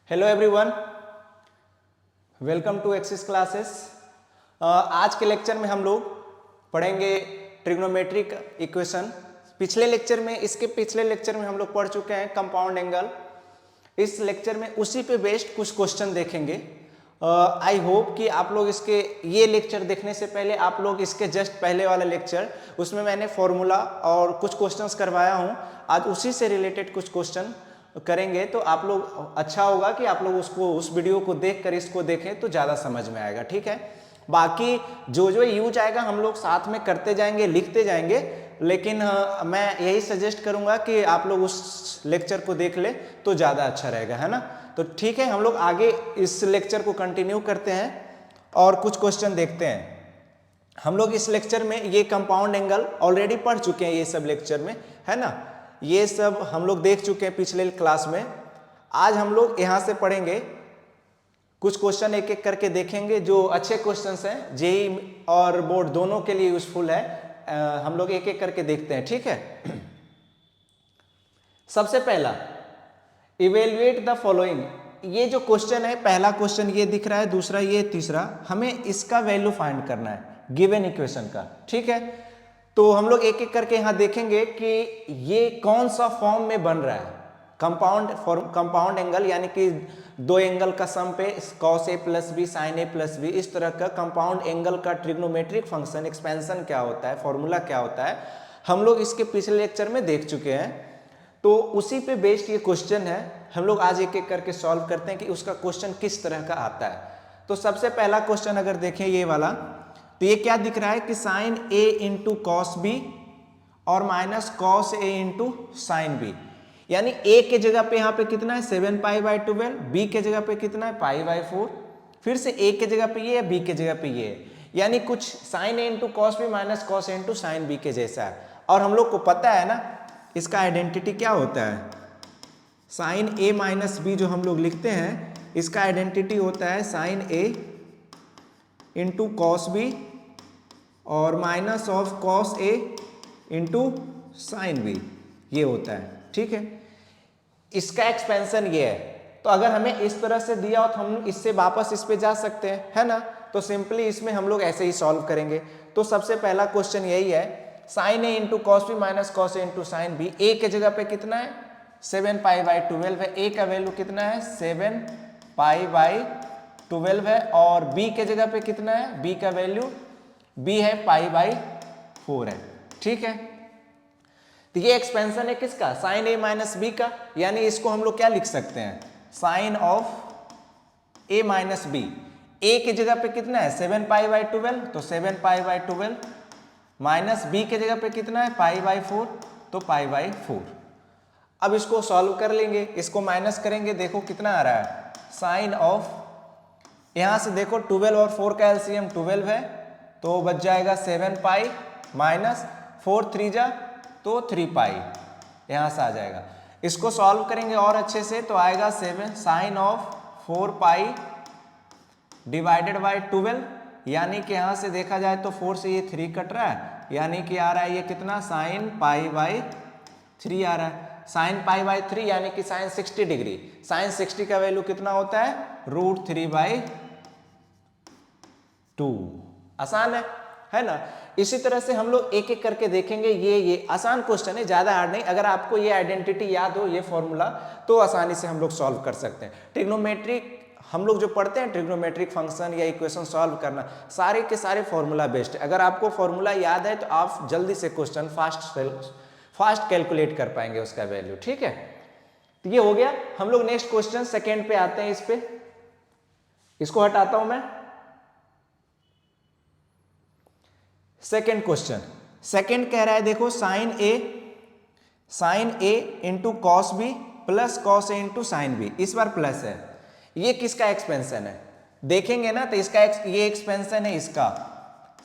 Hello everyone, welcome to Axis Classes. आज के lecture में हम लोग पढ़ेंगे ट्रिग्नोमेट्रिक इक्वेशन। पिछले लेक्चर में हम लोग पढ़ चुके हैं कंपाउंड एंगल। इस लेक्चर में उसी पे बेस्ड कुछ क्वेश्चन देखेंगे। आई होप कि आप लोग ये लेक्चर देखने से पहले आप लोग इसके जस्ट पहले वाला लेक्चर, उसमें मैंने फॉर्मूला और कुछ क्वेश्चंस करवाया हूँ। आज उसी से रिलेटेड कुछ क्वेश्चन करेंगे, तो आप लोग अच्छा होगा कि आप लोग उस वीडियो को देखकर इसको देखें तो ज़्यादा समझ में आएगा। ठीक है, बाकी जो जो यूज आएगा हम लोग साथ में करते जाएंगे, लिखते जाएंगे, लेकिन मैं यही सजेस्ट करूंगा कि आप लोग उस लेक्चर को देख ले तो ज़्यादा अच्छा रहेगा, है ना। तो ठीक है, हम लोग आगे इस लेक्चर को कंटिन्यू करते हैं और कुछ क्वेश्चन देखते हैं। हम लोग इस लेक्चर में ये कंपाउंड एंगल ऑलरेडी पढ़ चुके हैं, ये सब लेक्चर में, है ना। ये सब हम लोग देख चुके हैं पिछले क्लास में। आज हम लोग यहाँ से पढ़ेंगे, कुछ क्वेश्चन एक एक करके देखेंगे जो अच्छे क्वेश्चंस हैं, जेईई और बोर्ड दोनों के लिए यूजफुल है। हम लोग एक एक करके देखते हैं, ठीक है। सबसे पहला, इवेल्युएट द फॉलोइंग। ये जो क्वेश्चन है, पहला क्वेश्चन ये दिख रहा है, दूसरा ये, तीसरा, हमें इसका वैल्यू फाइंड करना है गिवन इक्वेशन का, ठीक है। तो हम लोग एक एक करके यहाँ देखेंगे कि ये कौन सा फॉर्म में बन रहा है। कंपाउंड एंगल यानी कि दो एंगल का सम पे cos a plus B sin a plus B, इस तरह का कंपाउंड एंगल का ट्रिग्नोमेट्रिक फंक्शन एक्सपेंशन क्या होता है, फॉर्मूला क्या होता है, हम लोग इसके पिछले लेक्चर में देख चुके हैं। तो उसी पे बेस्ड ये क्वेश्चन है, हम लोग आज एक एक करके सॉल्व करते हैं कि उसका क्वेश्चन किस तरह का आता है। तो सबसे पहला क्वेश्चन अगर देखें ये वाला, तो ये क्या दिख रहा है कि sine a into cos B और minus cos a into sine B, यानी a के जगह पे यहाँ पे कितना है 7π/12, b के जगह पे कितना है π/4, फिर से a के जगह पे ये है, b के जगह पे ये है, यानी कुछ sine a into cos B minus cos a into sine B के जैसा है। और हम लोग को पता है ना इसका आइडेंटिटी क्या होता है, साइन a माइनस बी जो हम लोग लिखते हैं, इसका आइडेंटिटी होता है sine a into cos B और minus of cos a into sine B, ये होता है, ठीक है। इसका एक्सपेंशन ये है। तो अगर हमें इस तरह से दिया हो तो हम इससे वापस इस पे जा सकते हैं, है ना। तो सिंपली इसमें हम लोग ऐसे ही सॉल्व करेंगे। तो सबसे पहला क्वेश्चन यही है, sine a into cos B minus cos a into sine B, a के जगह पे कितना है 7π/12 है, a का वैल्यू कितना है 7π/12 है, और b के जगह पे कितना है, b का वैल्यू b है π/4 है, ठीक है। तो ये एक्सपेंशन है किसका, साइन a माइनस बी का, यानी इसको हम लोग क्या लिख सकते हैं, sine of a minus B. a की जगह पे कितना है 7π/12, तो 7π/12 माइनस b के जगह पे कितना है π/4, तो π/4। अब इसको सॉल्व कर लेंगे, इसको माइनस करेंगे, देखो कितना आ रहा है, साइन ऑफ, यहां से देखो 12 और 4 का एलसीएम 12 है, तो बच जाएगा 7π माइनस 4 3 जा तो 3π, यहां से आ जाएगा। इसको सॉल्व करेंगे और अच्छे से, तो आएगा 7 साइन ऑफ 4π डिवाइडेड बाय 12, यानी कि यहां से देखा जाए तो 4 से ये 3 कट रहा है, यानी कि आ रहा है ये कितना साइन π/3 आ रहा है। साइन π/3 यानी कि साइन 60 डिग्री, साइन 60 का वैल्यू कितना होता है √3/2। आसान है ना। इसी तरह से हम लोग एक एक करके देखेंगे। ये आसान क्वेश्चन है, ज्यादा हार्ड नहीं। अगर आपको ये आइडेंटिटी याद हो, ये फॉर्मूला, तो आसानी से हम लोग सॉल्व कर सकते हैं। ट्रिग्नोमेट्रिक हम लोग जो पढ़ते हैं, ट्रिग्नोमेट्रिक फंक्शन या इक्वेशन सॉल्व करना, सारे के सारे फॉर्मूला बेस्ड है। अगर आपको फॉर्मूला याद है तो आप जल्दी से क्वेश्चन फास्ट कैलकुलेट कर पाएंगे उसका वैल्यू, ठीक है। तो ये हो गया। हम लोग नेक्स्ट क्वेश्चन सेकेंड पे आते हैं। इस पे इसको हटाता हूं मैं। सेकेंड क्वेश्चन, सेकेंड कह रहा है, देखो sine A into cos B plus cos A into sine B, इस बार प्लस है। ये किसका एक्सपेंशन है देखेंगे ना, तो इसका ये एक्सपेंशन है इसका,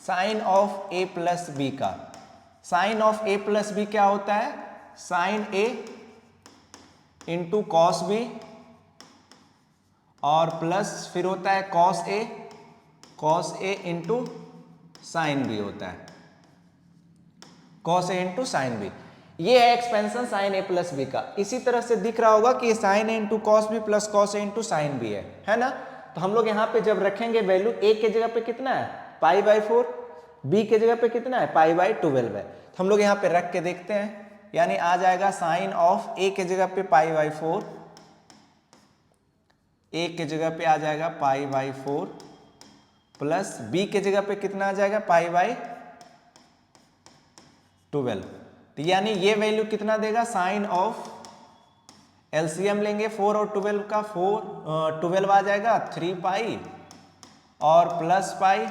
sine of A plus B का। Sine of A plus B क्या होता है, sine A into cos B और प्लस फिर होता है cos A into sine B होता है, cos A into sine B. ये है expansion sine A plus B का। इसी तरह से दिख रहा होगा कि sine A into cos B plus cos A into sine B है ना। तो हम लोग यहाँ पे जब रखेंगे वैल्यू, ए के जगह पे कितना है π/4, बी के जगह पे कितना है π/12 है। तो हम लोग यहाँ पे रख के देखते हैं, यानी आ जाएगा साइन ऑफ ए के जगह पे π/4, ए के जगह पे आ जाएगा π/4 प्लस बी के जगह पे कितना आ जाएगा π/12। तो यानी ये वैल्यू कितना देगा, साइन ऑफ, एलसीएम लेंगे 4 और 12 का, 12 आ जाएगा 3π और प्लस पाई,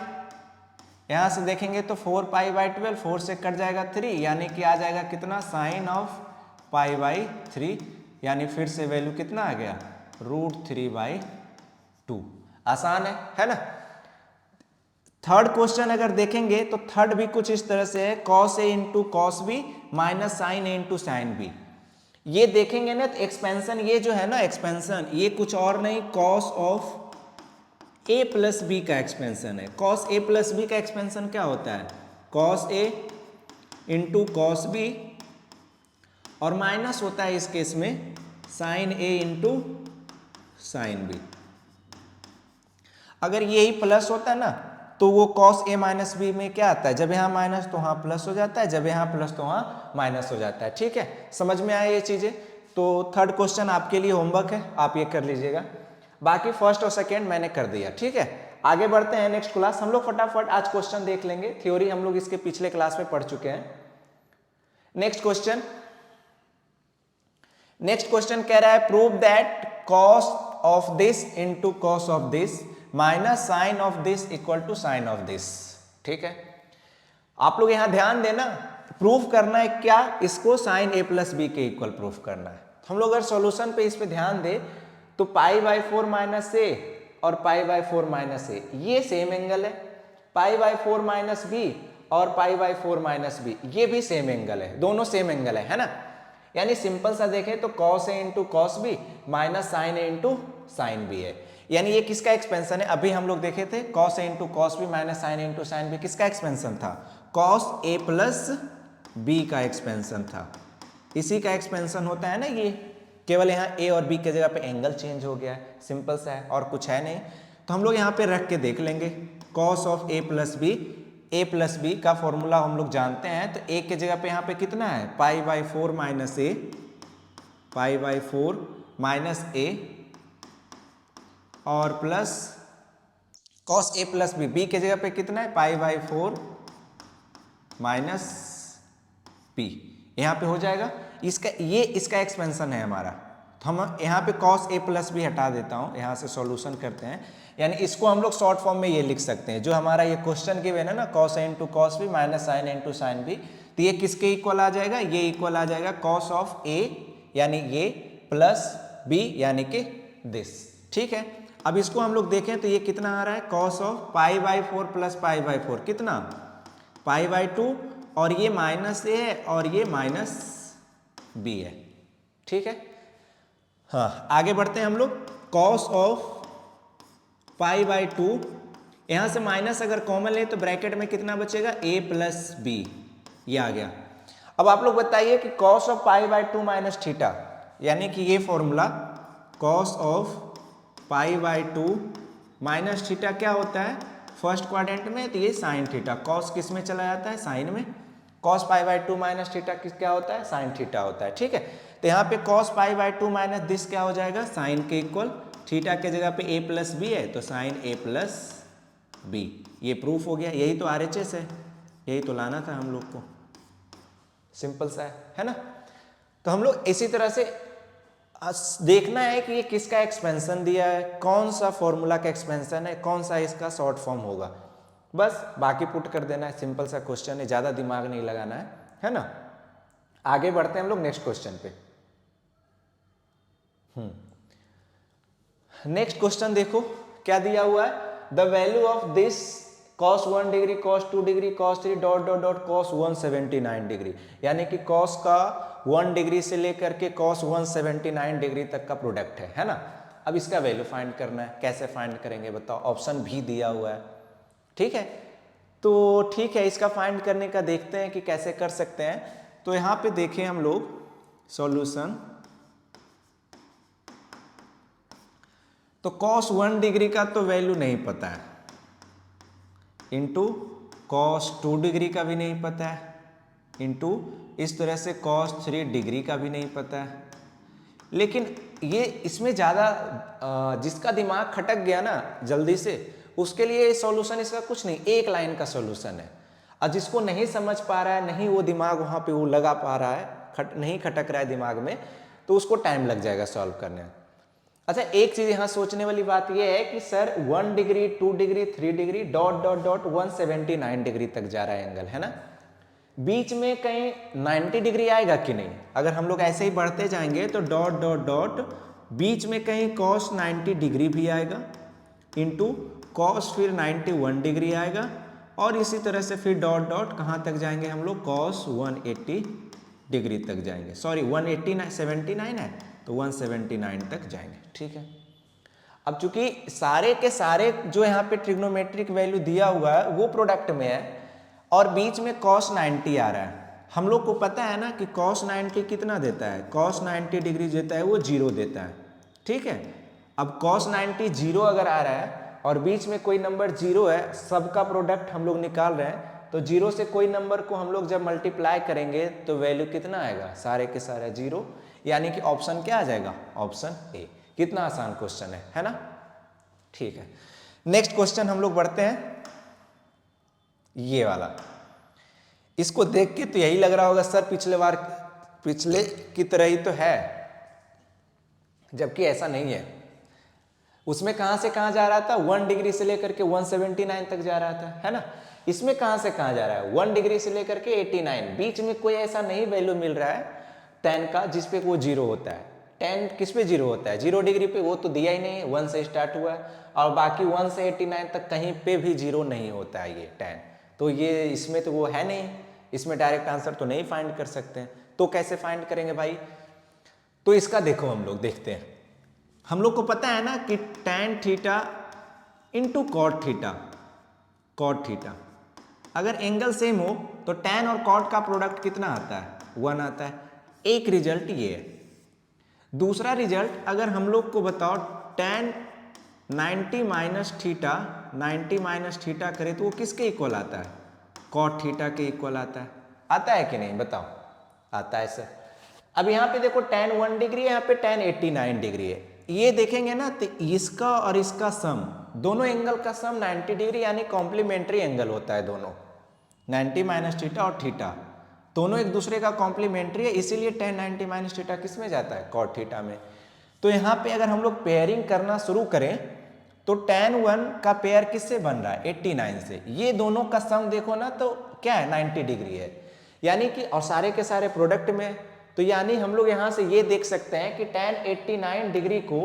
यहां से देखेंगे तो 4π/12, 4 से कट जाएगा 3, यानी कि आ जाएगा कितना, साइन ऑफ π/3, यानी फिर से वैल्यू कितना आ गया, √3/2। आसान है ना। थर्ड क्वेश्चन अगर देखेंगे तो थर्ड भी कुछ इस तरह से है, cos a into cos B minus sine A into sine B. ये देखेंगे ना तो एक्सपेंशन, ये जो है ना एक्सपेंशन, ये कुछ और नहीं cos of a plus B का एक्सपेंशन है। cos a प्लस बी का एक्सपेंशन क्या होता है, cos a into cos B, और माइनस होता है इस केस में sine a into sine B. अगर यही प्लस होता है ना तो वो cos a माइनस बी में क्या आता है, जब यहाँ माइनस तो वहाँ प्लस हो जाता है, जब यहाँ प्लस तो वहाँ माइनस हो जाता है। ठीक है, समझ में आया ये चीजें। तो थर्ड क्वेश्चन आपके लिए होमवर्क है, आप ये कर लीजिएगा। बाकी फर्स्ट और सेकेंड मैंने कर दिया। ठीक है, आगे बढ़ते हैं नेक्स्ट क्लास। हम लोग फटाफट आज क्वेश्चन देख लेंगे, थ्योरी हम लोग इसके पिछले क्लास में पढ़ चुके हैं। नेक्स्ट क्वेश्चन कह रहा है prove that cos of this into cos of this minus sine of this equal to sine of this. ठीक है, आप लोग यहां ध्यान देना, प्रूफ करना है क्या, इसको साइन ए प्लस बी के इक्वल प्रूफ करना है। हम लोग अगर सॉल्यूशन पे इस पे ध्यान दे तो π/4 माइनस ए और π/4 माइनस ए ये सेम एंगल है, π/4 माइनस बी और π/4 माइनस बी ये भी सेम एंगल है, दोनों सेम एंगल है ना। यानी सिंपल सा देखें तो cos a into cos B minus sine A into sine B है। यानी ये किसका एक्सपेंशन है, अभी हम लोग देखे थे cos a into cos B minus sine A into sine B किसका एक्सपेंशन था, cos a प्लस बी का एक्सपेंशन था। इसी का एक्सपेंशन होता है ना ये, केवल यहाँ a और b के जगह पे एंगल चेंज हो गया है, सिंपल सा है और कुछ है नहीं। तो हम लोग यहाँ पे रख के देख लेंगे cos of a plus B का फॉर्मूला हम लोग जानते हैं। तो a के जगह पे यहाँ पे कितना है π/4 माइनस a, π/4 माइनस a और plus cos a plus B के जगह पे कितना है π/4 माइनस p, यहाँ पे हो जाएगा इसका, ये इसका एक्सपेंशन है हमारा। तो हम यहाँ पे cos a प्लस बी हटा देता हूँ, यहाँ से सॉल्यूशन करते हैं। यानी इसको हम लोग शॉर्ट फॉर्म में ये लिख सकते हैं, जो हमारा ये क्वेश्चन गिवन है ना cos a into cos B minus sine a into sine B, तो ये किसके इक्वल आ जाएगा, ये इक्वल आ जाएगा cos ऑफ a यानी ये प्लस b यानी कि दिस। ठीक है, अब इसको हम लोग देखें तो ये कितना आ रहा है, cos ऑफ π/4 प्लस π/4 कितना π/2, और ये माइनस ए है और ये माइनस बी है। ठीक है, हाँ आगे बढ़ते हैं हम लोग। cos ऑफ π/2, यहां से माइनस अगर कॉमन ले तो ब्रैकेट में कितना बचेगा, a प्लस बी, ये आ गया। अब आप लोग बताइए कि cos ऑफ π/2 माइनस थीटा, यानी कि ये formula cos of π/2 minus theta क्या होता है फर्स्ट क्वाड्रेंट में, तो ये साइन थीटा, cos किस में चला जाता है, साइन में, cos π/2 माइनस थीटा क्या होता है, साइन थीटा होता है। ठीक है, तो यहाँ पे cos π/2 माइनस दिस क्या हो जाएगा, साइन के इक्वल, थीटा के जगह पे a प्लस बी है तो साइन a प्लस बी, ये प्रूफ हो गया। यही तो RHS है, यही तो लाना था हम लोग को, सिंपल सा है ना। तो हम लोग इसी तरह से देखना है कि ये किसका एक्सपेंशन दिया है, कौन सा फॉर्मूला का एक्सपेंशन है, कौन सा इसका शॉर्ट फॉर्म होगा, बस बाकी पुट कर देना है। सिंपल सा क्वेश्चन है, ज्यादा दिमाग नहीं लगाना है ना। आगे बढ़ते हैं हम लोग नेक्स्ट क्वेश्चन पे। नेक्स्ट क्वेश्चन देखो क्या दिया हुआ है, the value of this cos 1 degree, cos 2 degree, cos 3 dot dot dot cos 179 degree, यानी कि cos का 1 डिग्री से लेकर के cos 179 डिग्री तक का प्रोडक्ट है ना। अब इसका वैल्यू फाइंड करना है, कैसे फाइंड करेंगे बताओ, ऑप्शन भी दिया हुआ है। ठीक है, तो ठीक है, इसका फाइंड करने का देखते हैं कि कैसे कर सकते हैं। तो यहाँ पे देखें हम लोग सॉल्यूशन, तो cos 1 डिग्री का तो वैल्यू नहीं पता है, इंटू cos 2 डिग्री का भी नहीं पता है, इंटू इस तरह से cos 3 डिग्री का भी नहीं पता है। लेकिन ये इसमें ज़्यादा जिसका दिमाग खटक गया ना जल्दी से, उसके लिए सॉल्यूशन इसका कुछ नहीं, एक लाइन का सॉल्यूशन है। और जिसको नहीं समझ पा रहा है, नहीं वो दिमाग वहाँ पे वो लगा पा रहा है, नहीं खटक रहा है दिमाग में, तो उसको टाइम लग जाएगा सॉल्व करने में। अच्छा, एक चीज़ यहाँ सोचने वाली बात ये है कि sir 1 degree 2 degree 3 degree dot dot dot 179 degree तक जा रहा है एंगल, है ना, बीच में कहीं 90 डिग्री आएगा कि नहीं? अगर हम लोग ऐसे ही बढ़ते जाएंगे तो डॉट डॉट डॉट बीच में कहीं cos 90 डिग्री भी आएगा, इंटू cos फिर 91 डिग्री आएगा, और इसी तरह से फिर डॉट डॉट कहाँ तक जाएंगे हम लोग, cos 180 डिग्री तक जाएंगे। सॉरी 179 है तो 179 तक जाएंगे, ठीक है। अब चूंकि सारे के सारे जो यहाँ पे ट्रिग्नोमेट्रिक वैल्यू दिया हुआ है वो प्रोडक्ट में है, और बीच में cos 90 आ रहा है, हम लोग को पता है ना कि cos 90 कितना देता है, cos 90 डिग्री देता है वो 0 देता है, ठीक है। अब cos 90 0 अगर आ रहा है और बीच में कोई नंबर 0 है, सबका प्रोडक्ट हम लोग निकाल रहे हैं, तो 0 से कोई नंबर को हम लोग जब मल्टीप्लाई करेंगे तो वैल्यू कितना आएगा, सारे के सारे 0, यानी कि ऑप्शन क्या आ जाएगा, ऑप्शन ए। कितना आसान क्वेश्चन है ना, ठीक है। नेक्स्ट क्वेश्चन हम लोग बढ़ते हैं, ये वाला। इसको देख के तो यही लग रहा होगा सर पिछले की तरह ही तो है, जबकि ऐसा नहीं है। उसमें कहां से कहां जा रहा था, 1 डिग्री से लेकर के 179 तक जा रहा था, है ना। इसमें कहां से कहां जा रहा है, 1 डिग्री से लेकर के 89, बीच में कोई ऐसा नहीं वैल्यू मिल रहा है tan का जिसपे वो 0 होता है। tan किस पे 0 होता है, 0 डिग्री पे, वो तो दिया ही नहीं है, 1 से स्टार्ट हुआ है, और बाकी 1 से 89 तक कहीं पे भी 0 नहीं होता है ये tan, तो ये इसमें तो वो है नहीं, इसमें डायरेक्ट आंसर तो नहीं फाइंड कर सकते हैं। तो कैसे फाइंड करेंगे भाई, तो इसका देखो हम लोग देखते हैं। हम लोग को पता है ना कि tan theta into cot theta, अगर एंगल सेम हो तो tan और कॉट का प्रोडक्ट कितना आता है, 1 आता है। एक रिजल्ट ये है। दूसरा रिजल्ट अगर हम लोग को बताओ tan 90 माइनस थीटा करे तो वो किसके इक्वल आता है, कॉट थीटा के इक्वल आता है कि नहीं, बताओ, आता है सर। अब यहाँ पे देखो tan 1 डिग्री है, यहाँ पे tan 89 डिग्री है, ये देखेंगे ना तो इसका और इसका सम, दोनों एंगल का सम 90 डिग्री, यानी कॉम्प्लीमेंट्री एंगल होता है दोनों, 90 माइनस थीटा और थीटा दोनों एक दूसरे का कॉम्प्लीमेंट्री है, इसीलिए tan 90 माइनस थीटा किस में जाता है, कॉट थीटा में। तो यहाँ पे अगर हम लोग पेयरिंग करना शुरू करें तो tan 1 का पेयर किससे बन रहा है, 89 से, ये दोनों का सम देखो ना तो क्या है, 90 डिग्री है, यानी कि, और सारे के सारे प्रोडक्ट में, तो यानी हम लोग यहाँ से ये देख सकते हैं कि tan 89 डिग्री को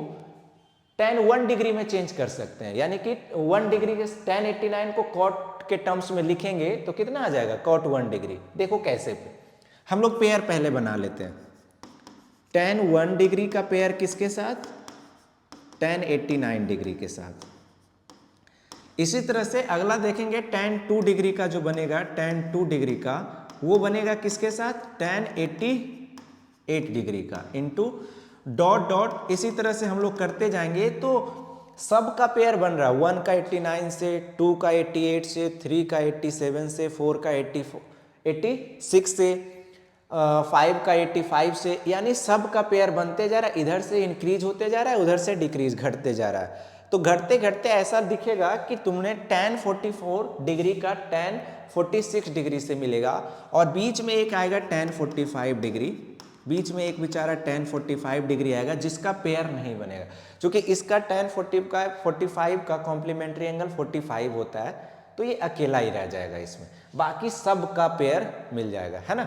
tan 1 डिग्री में चेंज कर सकते हैं, यानी कि 1 डिग्री के tan 89 को कॉट के टर्म्स में लिखेंगे तो कितना आ जाएगा, cot 1 डिग्री। देखो कैसे, हम लोग पेयर पहले बना लेते हैं, tan 1 डिग्री का पेयर किसके साथ, tan 89 डिग्री के साथ। इसी तरह से अगला देखेंगे tan 2 डिग्री का जो बनेगा, tan 2 डिग्री का वो बनेगा किसके साथ, tan 88 डिग्री का, इंटू डॉट डॉट, इसी तरह से हम लोग करते जाएंगे तो सब का पेयर बन रहा है, 1 का 89 से, 2 का 88 से, 3 का 87 से, 4 का 86 से, 5 का 85 से, यानी सब का पेयर बनते जा रहा है, इधर से इंक्रीज होते जा रहा है, उधर से डिक्रीज घटते जा रहा है। तो घटते घटते ऐसा दिखेगा कि तुमने tan 44 डिग्री का tan 46 डिग्री से मिलेगा, और बीच में एक आएगा tan 45 डिग्री, बीच में एक बेचारा tan 45 डिग्री आएगा जिसका पेयर नहीं बनेगा, क्योंकि इसका tan 45 का कॉम्प्लीमेंट्री एंगल 45 होता है, तो ये अकेला ही रह जाएगा इसमें, बाकी सब का पेयर मिल जाएगा, है ना।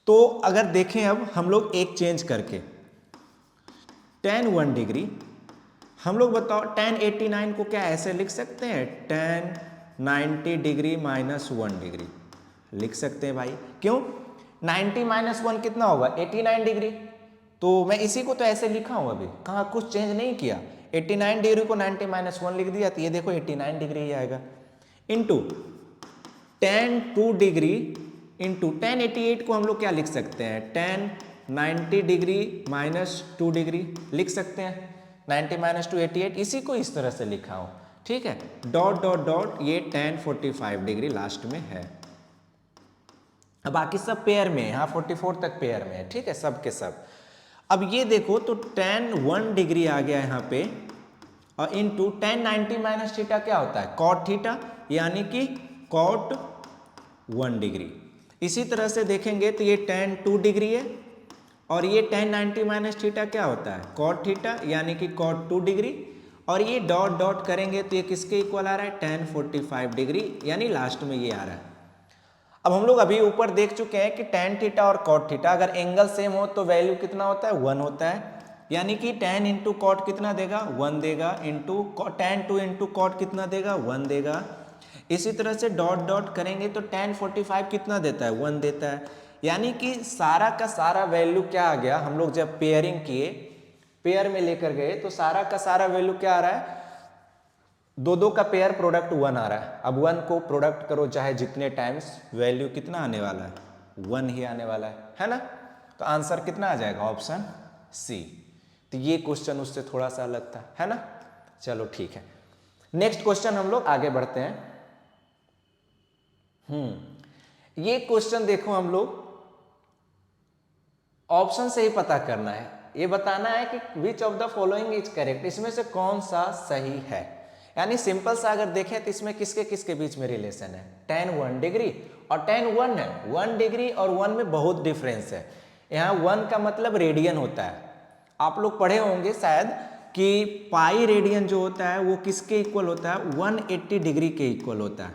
तो अगर देखें अब हम लोग एक चेंज करके tan 1 डिग्री, हम लोग बताओ tan 89 को क्या ऐसे लिख सकते हैं, tan 90 डिग्री माइनस 1 डिग्री लिख सकते हैं भाई, क्यों, 90 माइनस 1 कितना होगा, 89 डिग्री, तो मैं इसी को तो ऐसे लिखा हूं, अभी कहाँ कुछ चेंज नहीं किया, 89 डिग्री को 90 माइनस 1 लिख दिया, तो ये देखो 89 डिग्री ही आएगा, into tan 2 degree into tan 88 को हम लोग क्या लिख सकते हैं, tan 90 डिग्री माइनस 2 डिग्री लिख सकते हैं, 90 माइनस 2 88, इसी को इस तरह से लिखा हूं, ठीक है, डॉट डॉट डॉट ये tan 45 डिग्री लास्ट में है। अब बाकी सब पेयर में, यहाँ 44 तक पेयर में है, ठीक है, सब के सब। अब ये देखो तो tan 1 डिग्री आ गया यहाँ पे, और इंटू tan 90 माइनस थीटा क्या होता है, cot थीटा, यानी कि cot 1 डिग्री। इसी तरह से देखेंगे तो ये tan 2 डिग्री है, और ये tan 90 माइनस थीटा क्या होता है, cot थीटा, यानी कि cot 2 डिग्री, और ये डॉट डॉट करेंगे तो ये किसके इक्वल आ रहा है, tan 45 डिग्री, यानी लास्ट में ये आ रहा है। अब हम लोग अभी ऊपर देख चुके हैं कि tan थीटा और cot थीटा अगर एंगल सेम हो तो वैल्यू कितना होता है, 1 होता है, यानी कि tan इंटू कॉट कितना देगा, 1 देगा, इंटू tan 2 इंटू कॉट कितना देगा, 1 देगा। इसी तरह से डॉट डॉट करेंगे तो tan 45 कितना देता है, 1 देता है, यानी कि सारा का सारा वैल्यू क्या आ गया, हम लोग जब पेयरिंग किए, पेयर में लेकर गए तो सारा का सारा वैल्यू क्या आ रहा है, दो दो का पेयर प्रोडक्ट 1 आ रहा है। अब 1 को प्रोडक्ट करो चाहे जितने टाइम्स, वैल्यू कितना आने वाला है, 1 ही आने वाला है ना। तो आंसर कितना आ जाएगा, ऑप्शन सी। तो ये क्वेश्चन उससे थोड़ा सा अलग था, है ना। चलो ठीक है, नेक्स्ट क्वेश्चन हम लोग आगे बढ़ते हैं। ये क्वेश्चन देखो, हम लोग ऑप्शन से ही पता करना है, ये बताना है कि which of the following is correct, इसमें से कौन सा सही है। यानी सिंपल सा अगर देखें तो इसमें किसके किसके बीच में रिलेशन है, tan 1 डिग्री और tan 1 है। 1 डिग्री और 1 में बहुत डिफरेंस है। यहाँ 1 का मतलब रेडियन होता है, आप लोग पढ़े होंगे शायद कि पाई रेडियन जो होता है वो किसके इक्वल होता है, 180 डिग्री के इक्वल होता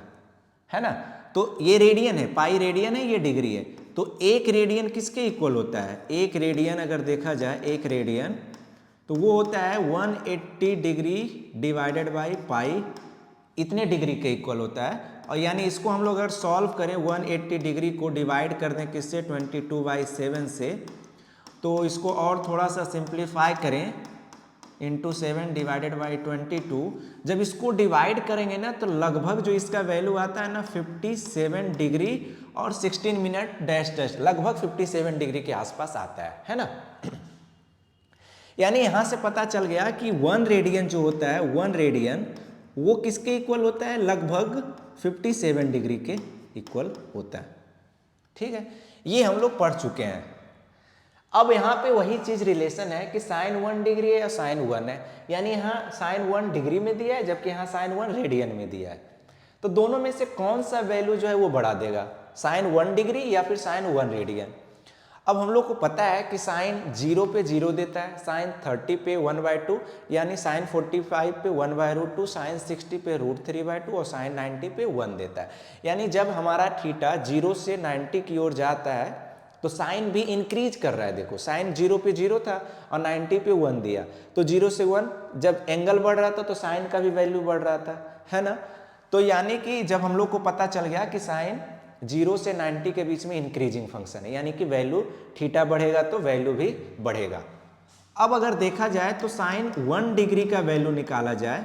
है ना। तो ये रेडियन है, पाई रेडियन है, ये डिग्री है। तो एक रेडियन किसके इक्वल होता है, एक रेडियन अगर देखा जाए, एक रेडियन तो वो होता है 180 डिग्री डिवाइडेड बाई पाई, इतने डिग्री के इक्वल होता है। और यानी इसको हम लोग अगर सॉल्व करें, 180 डिग्री को डिवाइड कर दें किससे, 22/7 से, तो इसको और थोड़ा सा सिंप्लीफाई करें, इंटू 7 डिवाइडेड बाई 22, जब इसको डिवाइड करेंगे ना तो लगभग जो इसका वैल्यू आता है ना 57 डिग्री और 16 मिनट डैश डैश, लगभग 57 डिग्री के आसपास आता है ना। यानी यहां से पता चल गया कि 1 रेडियन जो होता है, 1 रेडियन वो किसके इक्वल होता है, लगभग 57 डिग्री के इक्वल होता है, ठीक है। ये हम लोग पढ़ चुके हैं। अब यहाँ पे वही चीज रिलेशन है कि sin 1 डिग्री है या sin 1 है, यानी यहाँ sin 1 डिग्री में दिया है जबकि यहाँ sin 1 रेडियन में दिया है। तो दोनों में से कौन सा वैल्यू जो है वो बढ़ा देगा, sin 1 डिग्री या फिर sin 1 रेडियन। अब हम लोग को पता है कि sin 0 पे 0 देता है, sin 30 पे 1/2, यानी sin 45 पे 1/√2, sin 60 पे √3/2 और sin 90 पे 1 देता है। यानी जब हमारा थीटा 0 से 90 की ओर जाता है तो साइन भी इंक्रीज कर रहा है। देखो साइन 0 पे 0 था और 90 पे 1 दिया, तो 0 से 1 जब एंगल बढ़ रहा था तो साइन का भी वैल्यू बढ़ रहा था, है ना। तो यानी कि जब हम लोग को पता चल गया कि साइन 0 से 90 के बीच में इंक्रीजिंग फंक्शन है, यानी कि वैल्यू थीटा बढ़ेगा तो वैल्यू भी बढ़ेगा। अब अगर देखा जाए तो साइन 1 डिग्री का वैल्यू निकाला जाए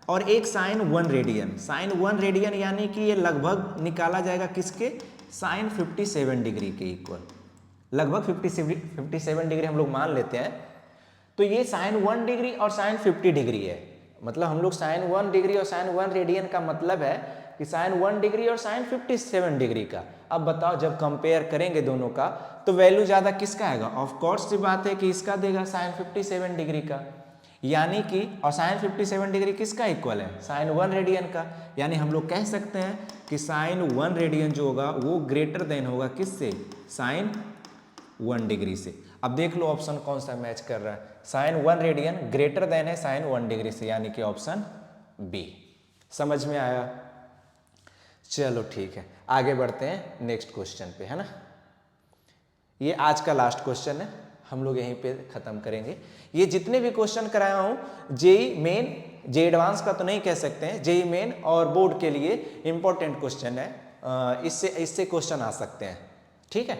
और एक साइन 1 रेडियन, साइन 1 रेडियन यानी कि ये लगभग निकाला जाएगा किसके, साइन 57 डिग्री के इक्वल, लगभग 57 डिग्री हम लोग मान लेते हैं। तो ये साइन 1 डिग्री और साइन 50 डिग्री है, मतलब हम लोग साइन 1 डिग्री और साइन 1 रेडियन का मतलब है कि साइन 1 डिग्री और साइन 57 डिग्री का। अब बताओ जब कंपेयर करेंगे दोनों का तो वैल्यू ज्यादा किसका आएगा, ऑफ कोर्स सी बात है कि इसका देगा साइन 57 डिग्री का, यानी कि और साइन 57 डिग्री किसका इक्वल है, साइन 1 रेडियन का। यानी हम लोग कह सकते हैं कि साइन 1 रेडियन जो होगा वो ग्रेटर देन होगा किससे, साइन 1 डिग्री से। अब देख लो ऑप्शन कौन सा मैच कर रहा है, साइन 1 रेडियन ग्रेटर देन है साइन 1 डिग्री से, यानी कि ऑप्शन बी। समझ में आया। चलो ठीक है, आगे बढ़ते हैं नेक्स्ट क्वेश्चन पे, है ना। ये आज का लास्ट क्वेश्चन है, हम लोग यहीं पे खत्म करेंगे। ये जितने भी क्वेश्चन कराया हूं जेई मेन, जेई एडवांस का तो नहीं कह सकते हैं, जेई मेन और बोर्ड के लिए इंपॉर्टेंट क्वेश्चन है, इससे क्वेश्चन आ सकते हैं, ठीक है।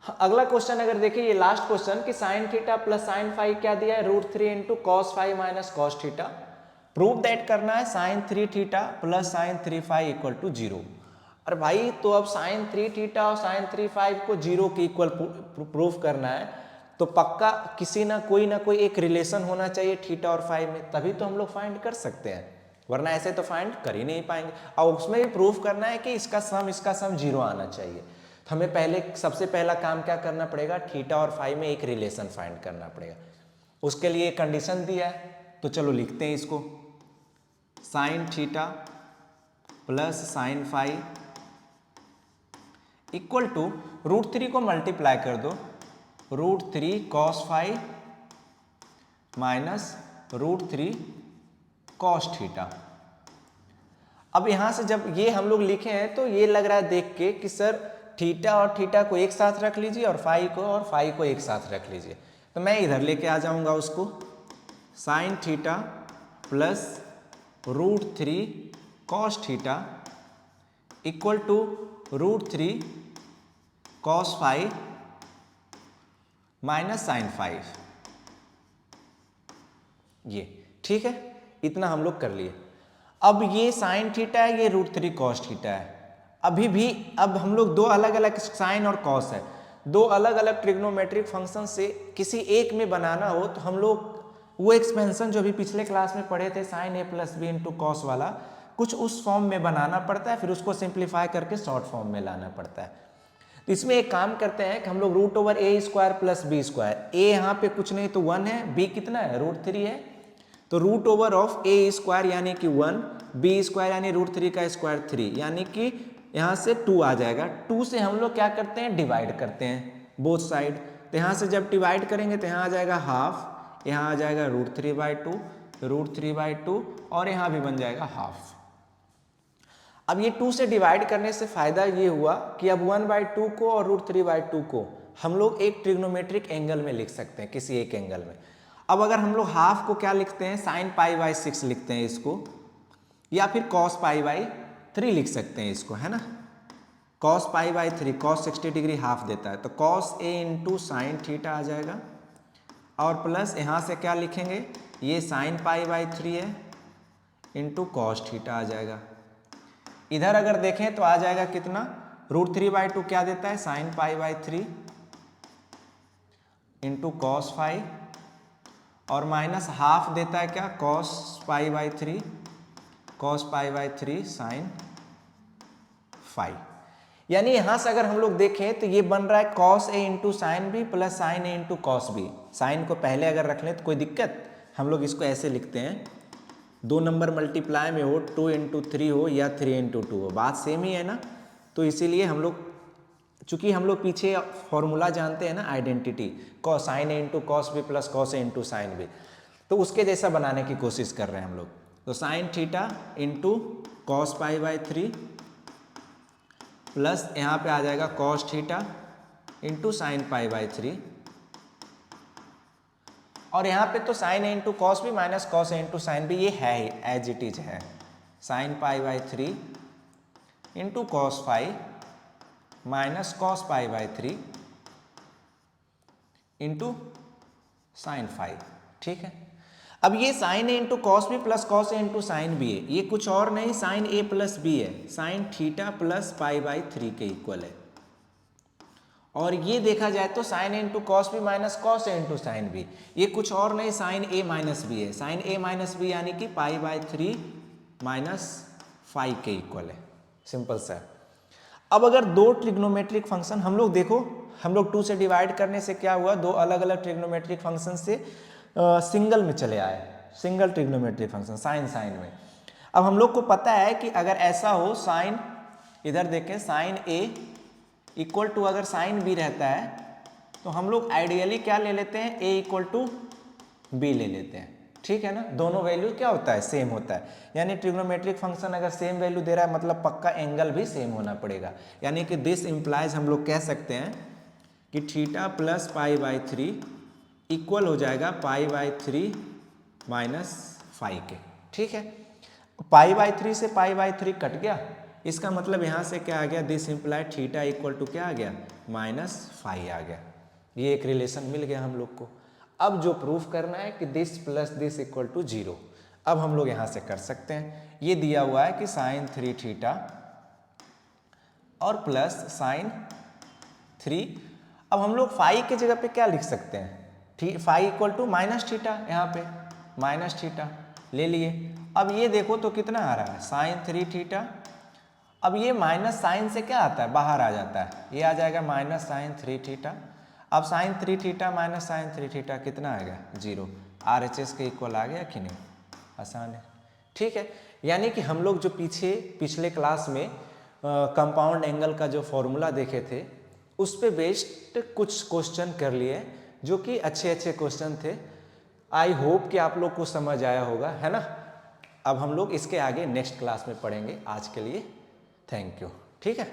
अगला क्वेश्चन अगर देखिए, ये लास्ट क्वेश्चन कि sine theta plus sine phi क्या दिया है, √3 into cos phi minus cos theta. Prove that करना है sine 3 theta plus sine 3 phi equal to 0। अरे भाई तो अब साइन 3 थीटा और साइन 3 फाई को 0 के इक्वल प्रूफ करना है, तो पक्का किसी ना कोई एक रिलेशन होना चाहिए थीटा और फाई में, तभी तो हम लोग फाइंड कर सकते हैं, वरना ऐसे तो फाइंड कर ही नहीं पाएंगे। और उसमें भी प्रूफ करना है कि इसका सम 0 आना चाहिए। तो हमें सबसे पहला काम क्या करना पड़ेगा, थीटा और फाई में एक रिलेशन फाइंड करना पड़ेगा। उसके लिए कंडीशन दिया है, तो चलो लिखते हैं इसको, sine theta plus sine phi equal to √3 को मल्टीप्लाई कर दो, √3 cos phi minus √3 cos theta. अब यहां से जब ये हम लोग लिखे हैं तो ये लग रहा है देख के कि सर थीटा और थीटा को एक साथ रख लीजिए और फाई को एक साथ रख लीजिए। तो मैं इधर लेके आ जाऊंगा उसको, sine theta plus √3 cos theta equal to √3 cos phi minus sine phi. ये ठीक है, इतना हम लोग कर लिए। अब ये साइन थीटा है, ये √3 कॉस थीटा है। अब हम लोग दो अलग अलग साइन और कॉस है, दो अलग अलग ट्रिग्नोमेट्रिक फंक्शन से किसी एक में बनाना हो तो हम लोग वो एक्सपेंशन जो भी पिछले क्लास में पढ़े थे साइन a + b × कॉस वाला, कुछ उस फॉर्म में बनाना पड़ता है, फिर उसको सिंप्लीफाई करके शॉर्ट फॉर्म में लाना पड़ता है। तो इसमें एक काम करते हैं कि हम लोग √a² + b², a यहाँ पे कुछ नहीं तो 1 है, b कितना है √3 है, तो √a² यानी कि 1, b² यानी √3 का स्क्वायर 3, यानी कि यहाँ से 2 आ जाएगा। 2 से हम लोग क्या करते हैं, डिवाइड करते हैं बोथ साइड। तो यहाँ से जब डिवाइड करेंगे तो यहाँ आ जाएगा हाफ, यहाँ आ जाएगा √3/2, √3/2 और यहाँ भी बन जाएगा हाफ। अब ये 2 से डिवाइड करने से फायदा ये हुआ कि अब 1/2 को और √3/2 को हम लोग एक ट्रिग्नोमेट्रिक एंगल में लिख सकते हैं, किसी एक एंगल में। अब अगर हम लोग हाफ को क्या लिखते हैं, sin π/6 लिखते हैं इसको, या फिर cos π/3 लिख सकते हैं इसको, है ना। cos π/3 cos 60 डिग्री हाफ देता है, तो cos a × sin थीटा आ जाएगा, और प्लस यहाँ से क्या लिखेंगे, ये sin π/3 है इंटू cos थीटा आ जाएगा। इधर अगर देखें तो आ जाएगा कितना, √3/2 क्या देता है, sin π/3 इंटू cos फाई, और माइनस हाफ देता है क्या, cos π/3 sin फाई। यानी यहां से अगर हम लोग देखें तो ये बन रहा है cos a × sin b plus sin a × cos b। Sine को पहले अगर रख लें तो कोई दिक्कत, हम लोग इसको ऐसे लिखते हैं, 2 नंबर मल्टीप्लाई में हो, 2 × 3 हो या 3 × 2 हो, बात सेम ही है ना। तो इसीलिए हम लोग, चूंकि हम लोग पीछे फॉर्मूला जानते हैं ना, identity sin a × cos b plus cos a × sin b, तो उसके जैसा बनाने की कोशिश कर रहे हैं हम लोग। तो sin theta into cos π/3 plus यहाँ पे आ जाएगा cos थीटा इंटू sin π/3, और यहाँ पे तो sin a × cos b minus cos a × sin b ये है ही, एज इट इज है, sin π/3 into cos phi minus cos π/3 into sine phi. ठीक है, अब ये sin a × cos b plus cos a × sin b है, ये कुछ और नहीं sin a + b है, sin थीटा प्लस π/3 के इक्वल है। और ये देखा जाए तो sin a × cos b minus cos a × sin b, ये कुछ और नहीं sin a - b है, sin a - b यानी कि π/3 माइनस फाई के इक्वल है, सिंपल सा। अब अगर दो ट्रिग्नोमेट्रिक फंक्शन हम लोग देखो, हम लोग 2 से डिवाइड करने से क्या हुआ, दो अलग अलग ट्रिग्नोमेट्रिक फंक्शन से सिंगल में चले आए, सिंगल ट्रिग्नोमेट्रिक फंक्शन साइन में। अब हम लोग को पता है कि अगर ऐसा हो साइन, इधर देखें साइन a इक्वल टू अगर साइन b रहता है तो हम लोग आइडियली क्या ले लेते हैं, a = b ले लेते हैं। ठीक है ना, दोनों वैल्यू क्या होता है, सेम होता है। यानी ट्रिग्नोमेट्रिक फंक्शन अगर सेम वैल्यू दे रहा है मतलब पक्का एंगल भी सेम होना पड़ेगा। यानी कि दिस इम्प्लाइज हम लोग कह सकते हैं कि थीटा प्लस π/3 इक्वल हो जाएगा π/3 माइनस फाई के। ठीक है, π/3 से π/3 कट गया, इसका मतलब यहाँ से क्या आ गया, this implied theta equal to क्या आ गया, माइनस फाई आ गया। ये एक रिलेशन मिल गया हम लोग को। अब जो प्रूफ करना है कि this plus this equal to 0, अब हम लोग यहाँ से कर सकते हैं। ये दिया हुआ है कि sin 3 थीटा और प्लस साइन 3। अब हम लोग फाई के जगह पे क्या लिख सकते हैं, phi equal to minus theta, यहाँ पे माइनस थीटा ले लिए। अब ये देखो तो कितना आ रहा है, साइन 3 थीटा। अब ये माइनस साइन से क्या आता है, बाहर आ जाता है, ये आ जाएगा माइनस साइन 3 थीटा। अब sine 3 theta minus sine 3 theta कितना आएगा, 0। RHS के इक्वल आ गया कि नहीं, आसान है, ठीक है। यानी कि हम लोग जो पिछले क्लास में कंपाउंड एंगल का जो फॉर्मूला देखे थे उस पे बेस्ड कुछ क्वेश्चन कर लिए जो कि अच्छे क्वेश्चन थे। आई होप कि आप लोग को समझ आया होगा, है ना। अब हम लोग इसके आगे नेक्स्ट क्लास में पढ़ेंगे। आज के लिए थैंक यू, ठीक है।